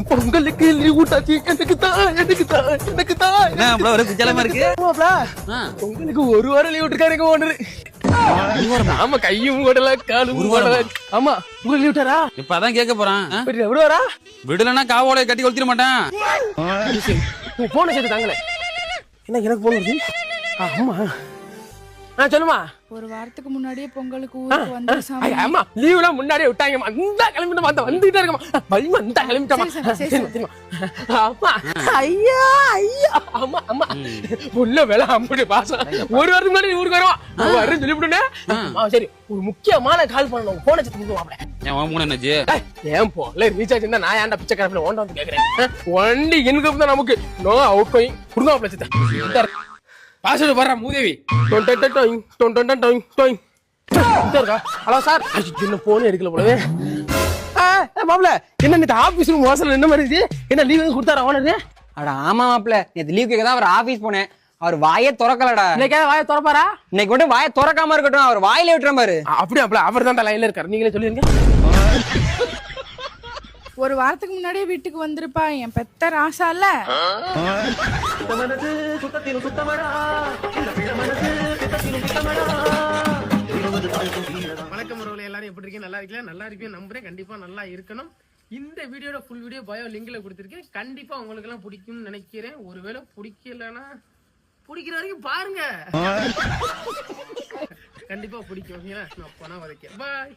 பொங்கலுக்கு லீவ் விட்டாச்சு. எனக்கு தான் பொங்கலுக்கு ஒரு வாரம் லீவ் விட்டுருக்காரு ஓனரு. ஆமா, கையும் ஓடல காலும் ஓடல. ஆமா, உங்களுக்கு லீவ் விட்டாரா? இப்பதான் கேட்க போறான். விடுவாரா? விடலன்னா காவோலை கட்டி கொளுத்திட மாட்டேன். போன சேர்த்து தாங்களே. என்ன எனக்கு போன வருது? ஆமா, சொல்லுமா. ஒரு வாரத்துக்கு முன்னாடியே பொங்கலுக்கு ஊருக்கு வந்து ஆமா, லீவ்ல முன்னாடியே விட்டாங்க. அந்த கிளம்பிட்டு வந்துகிட்டே இருக்கமா. அந்த கிளம்பிட்டோமா. ஆமா, ஐயா ஐயா. ஆமா ஆமா, உள்ள வேலை அம்புடி பாசம். ஒரு வாரத்துக்கு முன்னாடி ஊருக்கு வரோம் வரேன்னு சொல்லிவிட்டுனே. சரி, ஒரு முக்கியமான கால் பண்ணணும். போன என்னாச்சு? ஏன் போல ரீசார்ஜ் இருந்தா நான் ஏன்டா பிச்சை காரப்பில் ஓண்ட வந்து கேக்குறேன். ஒன்லி இன்கம் தான் நமக்கு. நோ அவுட் கோயிங் கொடுங்க பிள்ளை. பாஸ்வேர்டு வர்ற மூதேவி. Hello sir. என்ன போன் எடுக்கல போலவே. மாப்பிள, என்ன நேற்று ஆபீஸ் ரூம் வாசல் என்ன மாதிரி என்ன லீவ் கொடுத்தாரா ஓனரு? அட ஆமா மாப்பிள, நேத்து லீவ் கேட்க தான் அவர் ஆபீஸ் போனேன். அவர் வாயே திறக்கலடா. இன்னைக்கு வாயை திறப்பாரா? இன்னைக்கு மட்டும் வாயை திறக்காம இருக்கட்டும், அவர் வாயில விட்டுற பாரு. அப்படியே அவர் தான் லைன்ல இருக்காரு. நீங்களே சொல்லிருங்க. ஒரு வாரத்துக்கு முன்னாடியே வீட்டுக்கு வந்திருப்பா என் பெத்த ராசால. வணக்கம் உறவுகளே, எல்லாரும் எப்படி இருக்கீங்க? நல்லா இருக்கீங்களா? நல்லா இருப்பேன் நம்புறேன். கண்டிப்பா நல்லா இருக்கணும். இந்த வீடியோட ஃபுல் வீடியோ பயோ லிங்க்ல கொடுத்துருக்கேன். கண்டிப்பா உங்களுக்கு எல்லாம் பிடிக்கும்னு நினைக்கிறேன். ஒருவேளை பிடிக்கலன்னா பிடிக்கிற வரைக்கும் பாருங்க. கண்டிப்பா பிடிக்கும். நான் பணம் வதைக்கிறேன். பாய்.